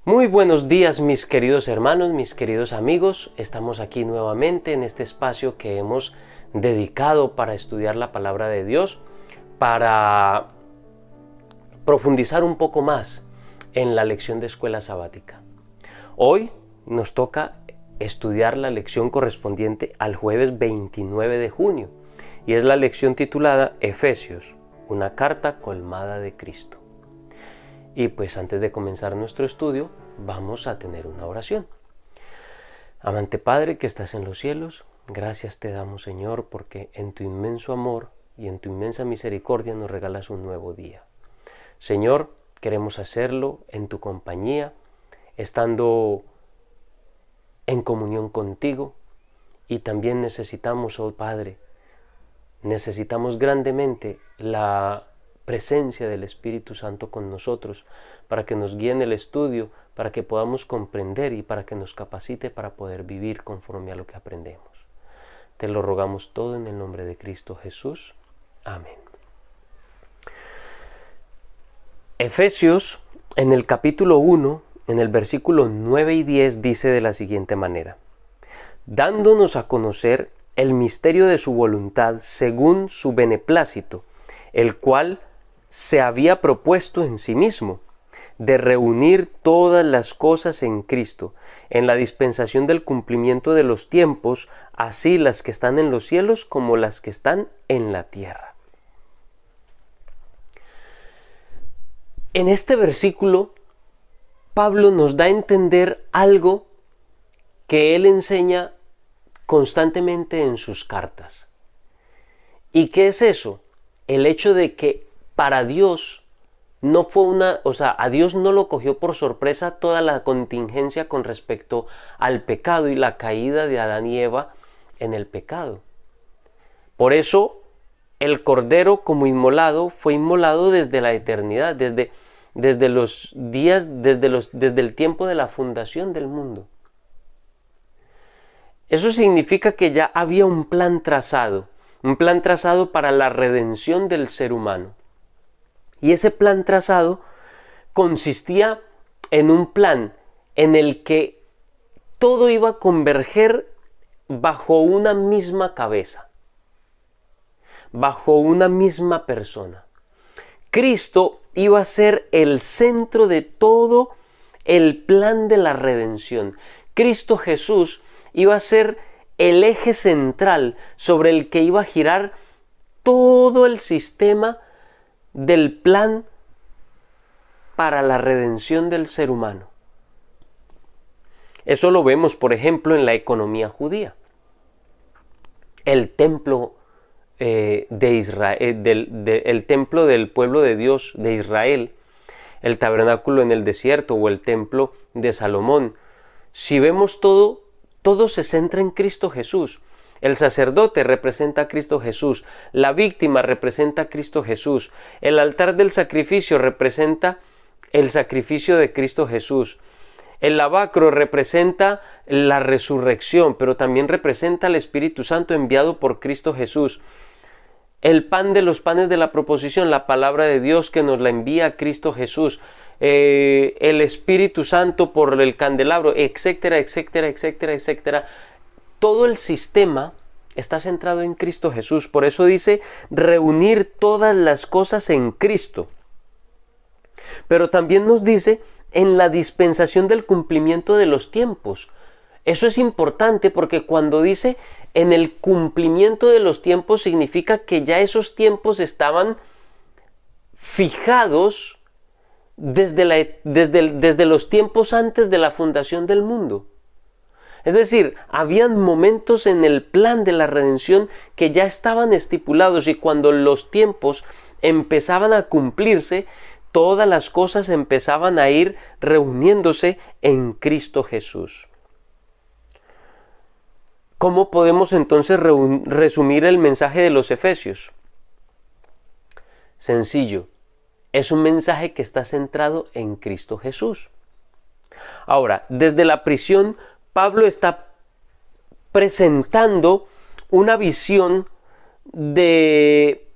Muy buenos días, mis queridos hermanos, mis queridos amigos. Estamos aquí nuevamente en este espacio que hemos dedicado para estudiar la palabra de Dios, para profundizar un poco más en la lección de escuela sabática. Hoy nos toca estudiar la lección correspondiente al jueves 29 de junio y es la lección titulada Efesios, una carta colmada de Cristo. Y pues antes de comenzar nuestro estudio, vamos a tener una oración. Amante Padre que estás en los cielos, gracias te damos, Señor, porque en tu inmenso amor y en tu inmensa misericordia nos regalas un nuevo día. Señor, queremos hacerlo en tu compañía, estando en comunión contigo, y también necesitamos, oh Padre, necesitamos grandemente la presencia del Espíritu Santo con nosotros para que nos guíe en el estudio, para que podamos comprender y para que nos capacite para poder vivir conforme a lo que aprendemos. Te lo rogamos todo en el nombre de Cristo Jesús. Amén. Efesios, en el capítulo 1, en el versículo 9 y 10, dice de la siguiente manera: dándonos a conocer el misterio de su voluntad según su beneplácito, el cual se había propuesto en sí mismo, de reunir todas las cosas en Cristo, en la dispensación del cumplimiento de los tiempos, así las que están en los cielos como las que están en la tierra. En este versículo, Pablo nos da a entender algo que él enseña constantemente en sus cartas. ¿Y qué es eso? El hecho de que para Dios no fue a Dios no lo cogió por sorpresa toda la contingencia con respecto al pecado y la caída de Adán y Eva en el pecado. Por eso el Cordero como inmolado fue inmolado desde la eternidad, desde los días, desde el tiempo de la fundación del mundo. Eso significa que ya había un plan trazado para la redención del ser humano. Y ese plan trazado consistía en un plan en el que todo iba a converger bajo una misma cabeza, bajo una misma persona. Cristo iba a ser el centro de todo el plan de la redención. Cristo Jesús iba a ser el eje central sobre el que iba a girar todo el sistema del plan para la redención del ser humano. Eso lo vemos, por ejemplo, en la economía judía. El templo de Israel, el templo del pueblo de Dios de Israel, el tabernáculo en el desierto o el templo de Salomón. Si vemos todo se centra en Cristo Jesús. El sacerdote representa a Cristo Jesús, la víctima representa a Cristo Jesús, el altar del sacrificio representa el sacrificio de Cristo Jesús, el lavacro representa la resurrección, pero también representa al Espíritu Santo enviado por Cristo Jesús. El pan de los panes de la proposición, la palabra de Dios que nos la envía Cristo Jesús, el Espíritu Santo por el candelabro, etcétera, etcétera, etcétera, etcétera. Todo el sistema está centrado en Cristo Jesús. Por eso dice reunir todas las cosas en Cristo. Pero también nos dice en la dispensación del cumplimiento de los tiempos. Eso es importante porque cuando dice en el cumplimiento de los tiempos significa que ya esos tiempos estaban fijados desde los tiempos antes de la fundación del mundo. Es decir, habían momentos en el plan de la redención que ya estaban estipulados y cuando los tiempos empezaban a cumplirse, todas las cosas empezaban a ir reuniéndose en Cristo Jesús. ¿Cómo podemos entonces resumir el mensaje de los Efesios? Sencillo, es un mensaje que está centrado en Cristo Jesús. Ahora, desde la prisión, Pablo está presentando una visión de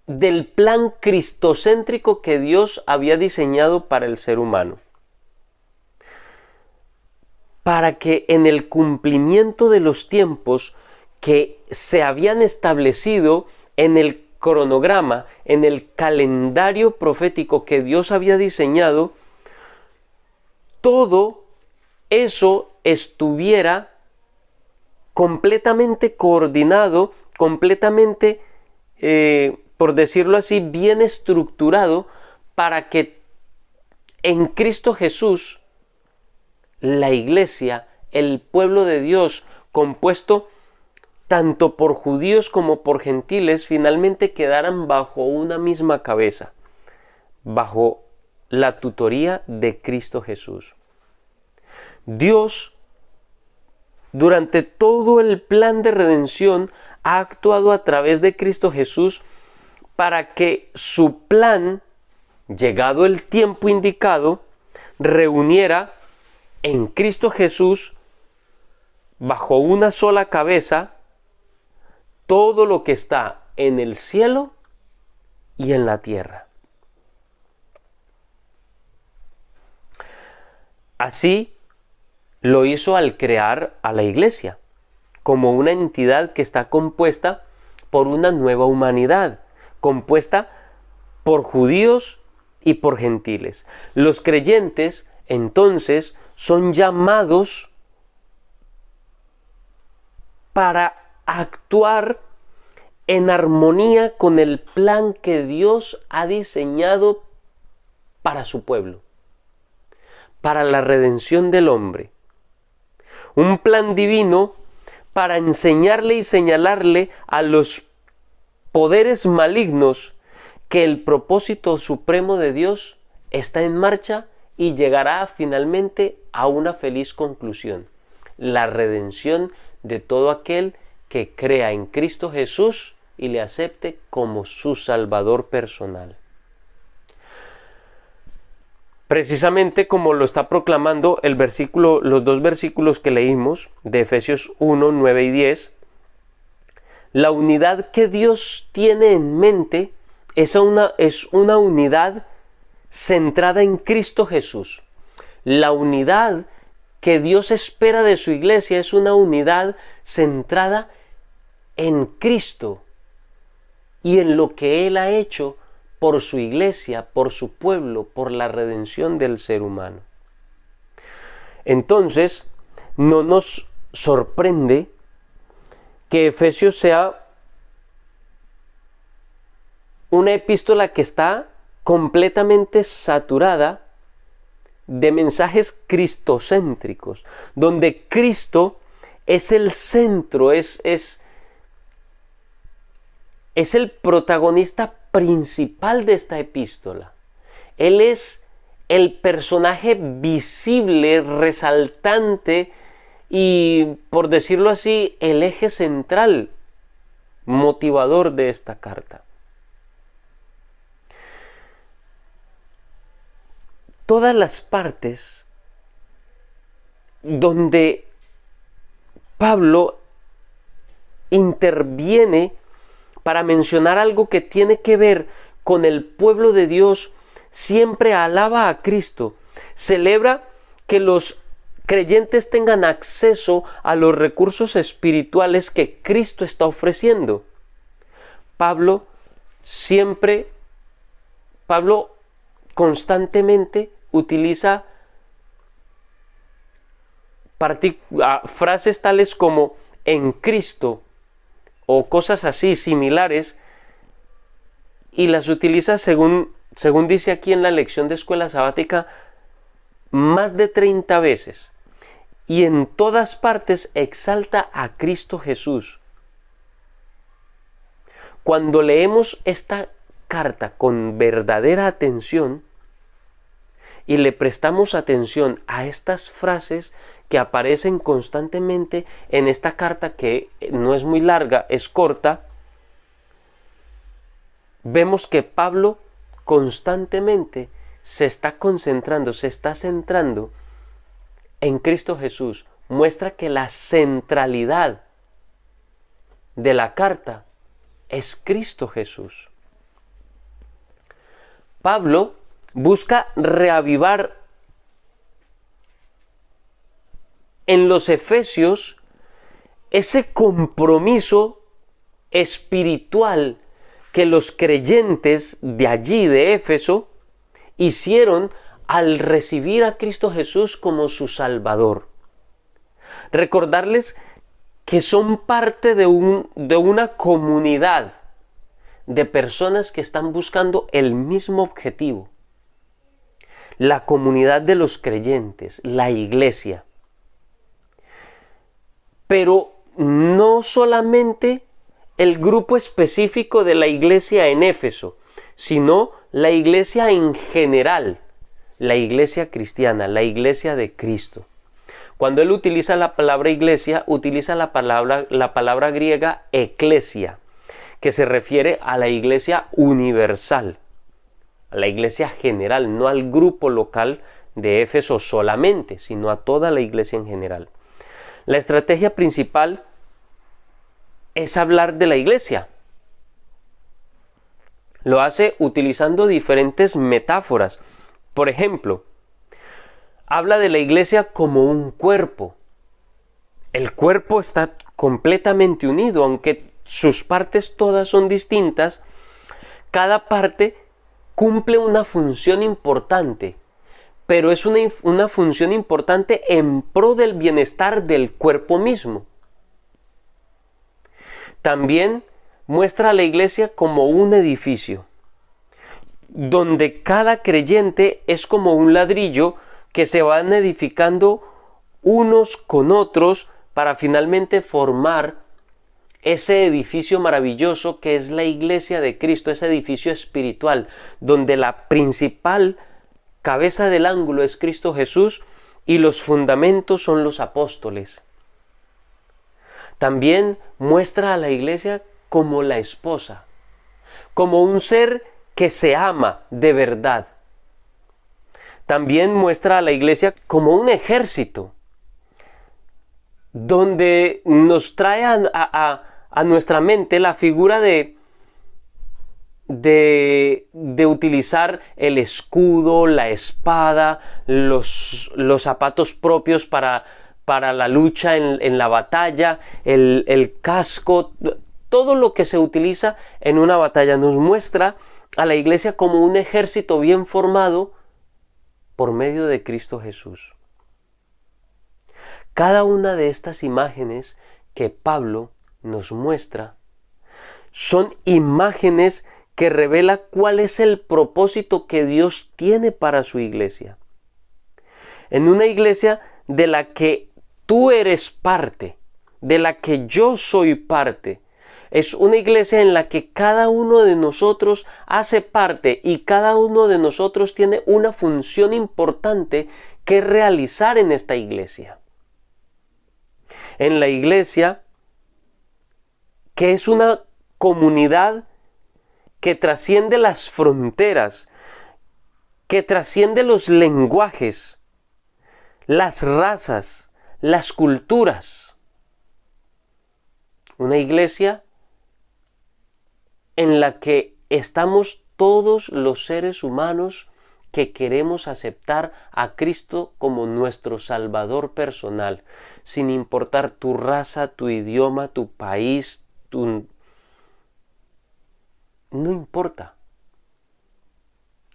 del plan cristocéntrico que Dios había diseñado para el ser humano. Para que en el cumplimiento de los tiempos que se habían establecido en el cronograma, en el calendario profético que Dios había diseñado, todo eso estuviera completamente coordinado, completamente, por decirlo así, bien estructurado, para que en Cristo Jesús la iglesia, el pueblo de Dios, compuesto tanto por judíos como por gentiles, finalmente quedaran bajo una misma cabeza, bajo la tutoría de Cristo Jesús. Dios, durante todo el plan de redención, ha actuado a través de Cristo Jesús para que su plan, llegado el tiempo indicado, reuniera en Cristo Jesús, bajo una sola cabeza, todo lo que está en el cielo y en la tierra. Así lo hizo al crear a la iglesia, como una entidad que está compuesta por una nueva humanidad, compuesta por judíos y por gentiles. Los creyentes, entonces, son llamados para actuar en armonía con el plan que Dios ha diseñado para su pueblo, para la redención del hombre. Un plan divino para enseñarle y señalarle a los poderes malignos que el propósito supremo de Dios está en marcha y llegará finalmente a una feliz conclusión: la redención de todo aquel que crea en Cristo Jesús y le acepte como su Salvador personal. Precisamente como lo está proclamando los dos versículos que leímos de Efesios 1, 9 y 10, la unidad que Dios tiene en mente es una unidad centrada en Cristo Jesús. La unidad que Dios espera de su iglesia es una unidad centrada en Cristo y en lo que Él ha hecho por su iglesia, por su pueblo, por la redención del ser humano. Entonces, no nos sorprende que Efesios sea una epístola que está completamente saturada de mensajes cristocéntricos, donde Cristo es el centro, es el protagonista principal de esta epístola. Él es el personaje visible, resaltante y, por decirlo así, el eje central, motivador de esta carta. Todas las partes donde Pablo interviene para mencionar algo que tiene que ver con el pueblo de Dios, siempre alaba a Cristo, celebra que los creyentes tengan acceso a los recursos espirituales que Cristo está ofreciendo. Pablo constantemente utiliza frases tales como en Cristo o cosas así similares, y las utiliza según dice aquí en la lección de escuela sabática más de 30 veces, y en todas partes exalta a Cristo Jesús. Cuando leemos esta carta con verdadera atención y le prestamos atención a estas frases que aparecen constantemente en esta carta, que no es muy larga, es corta, vemos que Pablo constantemente se está concentrando, se está centrando en Cristo Jesús. Muestra que la centralidad de la carta es Cristo Jesús. Pablo busca reavivar en los efesios ese compromiso espiritual que los creyentes de allí, de Éfeso, hicieron al recibir a Cristo Jesús como su Salvador. Recordarles que son parte de una comunidad de personas que están buscando el mismo objetivo. La comunidad de los creyentes, la iglesia. Pero no solamente el grupo específico de la iglesia en Éfeso, sino la iglesia en general, la iglesia cristiana, la iglesia de Cristo. Cuando él utiliza la palabra iglesia, utiliza la palabra griega eclesia, que se refiere a la iglesia universal, a la iglesia general, no al grupo local de Éfeso solamente, sino a toda la iglesia en general. La estrategia principal es hablar de la iglesia. Lo hace utilizando diferentes metáforas. Por ejemplo, habla de la iglesia como un cuerpo. El cuerpo está completamente unido, aunque sus partes todas son distintas. Cada parte cumple una función importante, pero es una función importante en pro del bienestar del cuerpo mismo. También muestra a la iglesia como un edificio, donde cada creyente es como un ladrillo que se van edificando unos con otros para finalmente formar ese edificio maravilloso que es la iglesia de Cristo, ese edificio espiritual, donde la principal cabeza del ángulo es Cristo Jesús y los fundamentos son los apóstoles. También muestra a la iglesia como la esposa, como un ser que se ama de verdad. También muestra a la iglesia como un ejército, donde nos trae a nuestra mente la figura de utilizar el escudo, la espada, los zapatos propios para la lucha en la batalla, el casco, todo lo que se utiliza en una batalla. Nos muestra a la iglesia como un ejército bien formado por medio de Cristo Jesús. Cada una de estas imágenes que Pablo nos muestra son imágenes que revela cuál es el propósito que Dios tiene para su iglesia. En una iglesia de la que tú eres parte, de la que yo soy parte, es una iglesia en la que cada uno de nosotros hace parte y cada uno de nosotros tiene una función importante que realizar en esta iglesia. En la iglesia, que es una comunidad que trasciende las fronteras, que trasciende los lenguajes, las razas, las culturas. Una iglesia en la que estamos todos los seres humanos que queremos aceptar a Cristo como nuestro Salvador personal, sin importar tu raza, tu idioma, tu país, no importa.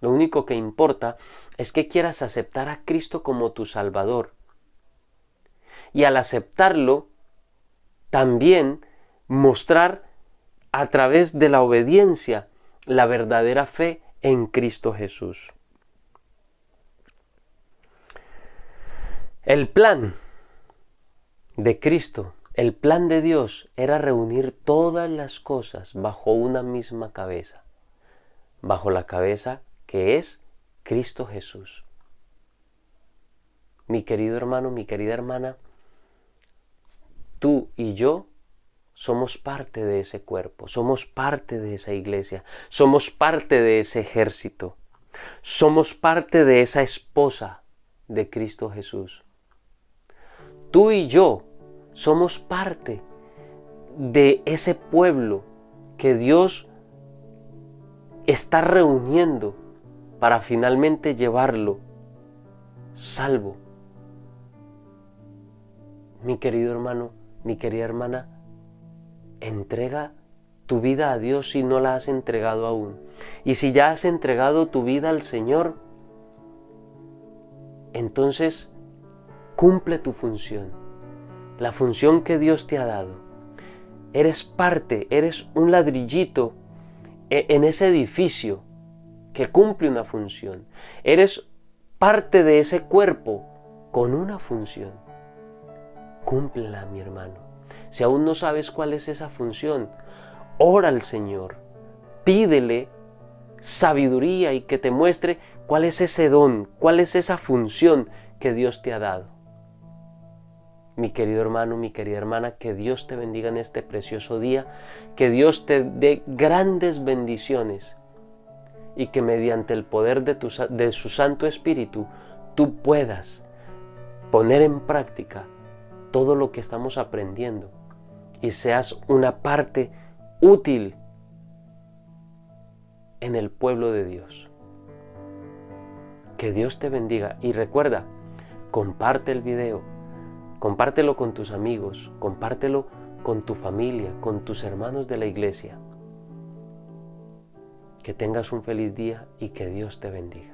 Lo único que importa es que quieras aceptar a Cristo como tu Salvador. Y al aceptarlo, también mostrar a través de la obediencia la verdadera fe en Cristo Jesús. El plan de Cristo, el plan de Dios era reunir todas las cosas bajo una misma cabeza, bajo la cabeza que es Cristo Jesús. Mi querido hermano, mi querida hermana, tú y yo somos parte de ese cuerpo, somos parte de esa iglesia, somos parte de ese ejército, somos parte de esa esposa de Cristo Jesús. Tú y yo somos parte de ese pueblo que Dios está reuniendo para finalmente llevarlo salvo. Mi querido hermano, mi querida hermana, entrega tu vida a Dios si no la has entregado aún. Y si ya has entregado tu vida al Señor, entonces cumple tu función, la función que Dios te ha dado. Eres parte, eres un ladrillito en ese edificio que cumple una función. Eres parte de ese cuerpo con una función. Cúmplela, mi hermano. Si aún no sabes cuál es esa función, ora al Señor, pídele sabiduría y que te muestre cuál es ese don, cuál es esa función que Dios te ha dado. Mi querido hermano, mi querida hermana, que Dios te bendiga en este precioso día, que Dios te dé grandes bendiciones y que mediante el poder de su Santo Espíritu tú puedas poner en práctica todo lo que estamos aprendiendo y seas una parte útil en el pueblo de Dios. Que Dios te bendiga y recuerda, comparte el video, compártelo con tus amigos, compártelo con tu familia, con tus hermanos de la iglesia. Que tengas un feliz día y que Dios te bendiga.